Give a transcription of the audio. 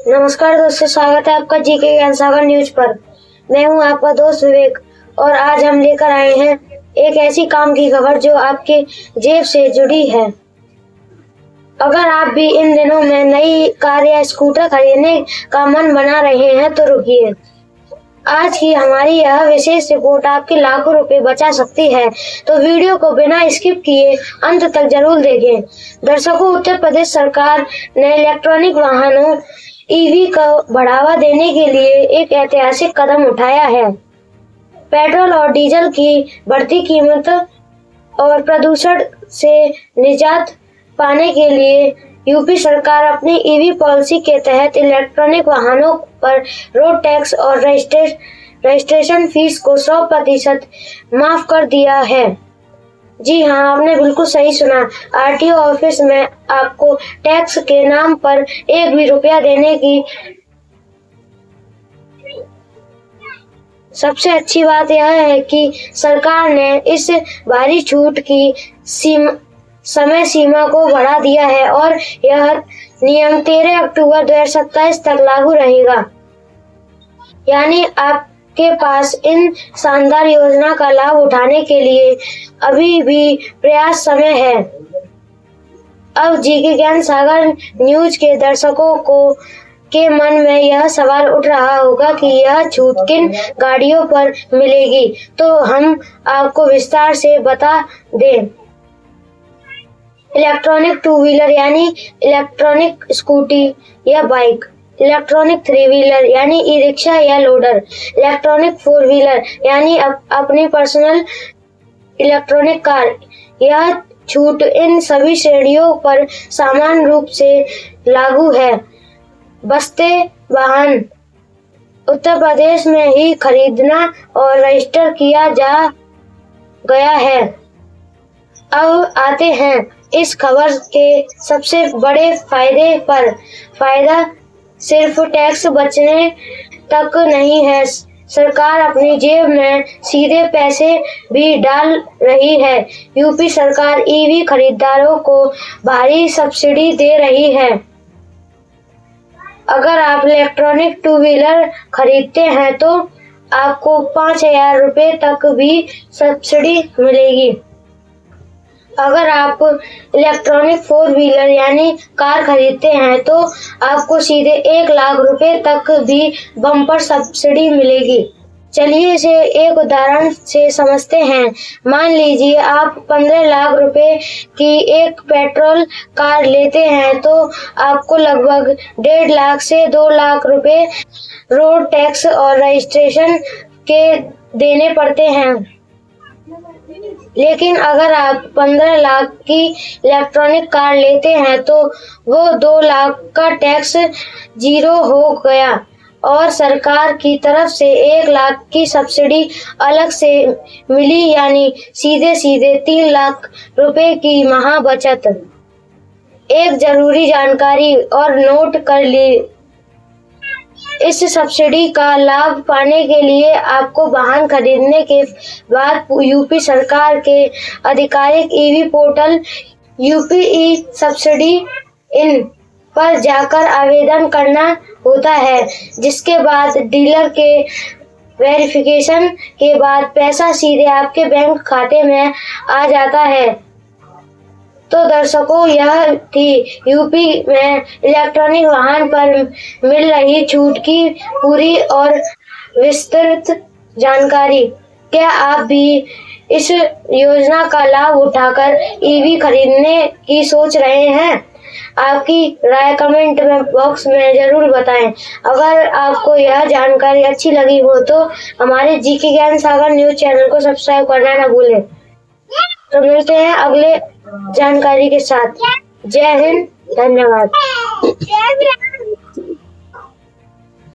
नमस्कार दोस्तों, स्वागत है आपका जीके ज्ञान सागर न्यूज पर। मैं हूं आपका दोस्त विवेक और आज हम लेकर आए हैं एक ऐसी काम की खबर जो आपके जेब से जुड़ी है। अगर आप भी इन दिनों में नई कार या स्कूटर खरीदने का मन बना रहे हैं तो रुकिए। आज की हमारी यह विशेष रिपोर्ट आपके लाखों रुपए बचा सकती है, तो वीडियो को बिना स्किप किए अंत तक जरूर देखें। दर्शकों, उत्तर प्रदेश सरकार ने इलेक्ट्रॉनिक वाहनों ईवी को बढ़ावा देने के लिए एक ऐतिहासिक कदम उठाया है। पेट्रोल और डीजल की बढ़ती कीमत और प्रदूषण से निजात पाने के लिए यूपी सरकार अपनी ईवी पॉलिसी के तहत इलेक्ट्रॉनिक वाहनों पर रोड टैक्स और रजिस्ट्रेशन फीस को 100% माफ कर दिया है। जी हाँ, आपने बिल्कुल सही सुना। आरटीओ ऑफिस में आपको टैक्स के नाम पर एक भी रुपया देने की सबसे अच्छी बात यह है कि सरकार ने इस भारी छूट की समय सीमा को बढ़ा दिया है और यह नियम 13 अक्टूबर 2027 तक लागू रहेगा। यानी आपके पास इन शानदार योजना का लाभ उठाने के लिए अभी भी प्रयास समय है। अब जीके ज्ञान सागर न्यूज के दर्शकों के मन में यह सवाल उठ रहा होगा कि यह छूट किन गाड़ियों पर मिलेगी, तो हम आपको विस्तार से बता दें। इलेक्ट्रॉनिक टू व्हीलर यानी इलेक्ट्रॉनिक स्कूटी या बाइक, इलेक्ट्रॉनिक थ्री व्हीलर यानी ई रिक्शा या लोडर, इलेक्ट्रॉनिक फोर व्हीलर यानी अपनी पर्सनल इलेक्ट्रॉनिक कार। यह छूट इन सभी श्रेणियों पर समान रूप से लागू है। बस्ते वाहन उत्तर प्रदेश में ही खरीदना और रजिस्टर किया जा गया है। अब आते हैं इस खबर के सबसे बड़े फायदे पर। फायदा सिर्फ टैक्स बचने तक नहीं है, सरकार अपनी जेब में सीधे पैसे भी डाल रही है। यूपी सरकार ईवी खरीदारों को भारी सब्सिडी दे रही है। अगर आप इलेक्ट्रॉनिक टू व्हीलर खरीदते हैं तो आपको 5,000 रुपए तक भी सब्सिडी मिलेगी। अगर आप इलेक्ट्रॉनिक फोर व्हीलर यानी कार खरीदते हैं तो आपको सीधे 1 लाख रुपए तक भी बम्पर सब्सिडी मिलेगी। चलिए इसे एक उदाहरण से समझते हैं। मान लीजिए आप 15 लाख रुपए की एक पेट्रोल कार लेते हैं तो आपको लगभग 1.5 लाख से 2 लाख रुपए रोड टैक्स और रजिस्ट्रेशन के देने पड़ते हैं। लेकिन अगर आप 15 लाख की इलेक्ट्रॉनिक कार लेते हैं तो वो 2 लाख का टैक्स जीरो हो गया और सरकार की तरफ से 1 लाख की सब्सिडी अलग से मिली, यानी सीधे 3 लाख रुपए की महा बचत। एक जरूरी जानकारी और नोट कर ली, इस सब्सिडी का लाभ पाने के लिए आपको वाहन खरीदने के बाद यूपी सरकार के आधिकारिक EV portal UP E subsidy in पर जाकर आवेदन करना होता है, जिसके बाद डीलर के वेरिफिकेशन के बाद पैसा सीधे आपके बैंक खाते में आ जाता है। तो दर्शकों, यह थी यूपी में इलेक्ट्रॉनिक वाहन पर मिल रही छूट की पूरी और विस्तृत जानकारी। क्या आप भी इस योजना का लाभ उठाकर ईवी खरीदने की सोच रहे हैं? आपकी राय कमेंट में बॉक्स में जरूर बताएं। अगर आपको यह जानकारी अच्छी लगी हो तो हमारे जीके ज्ञान सागर न्यूज चैनल को सब्सक्राइब करना न भूलें। तो मिलते हैं अगले जानकारी के साथ। जय हिंद, धन्यवाद।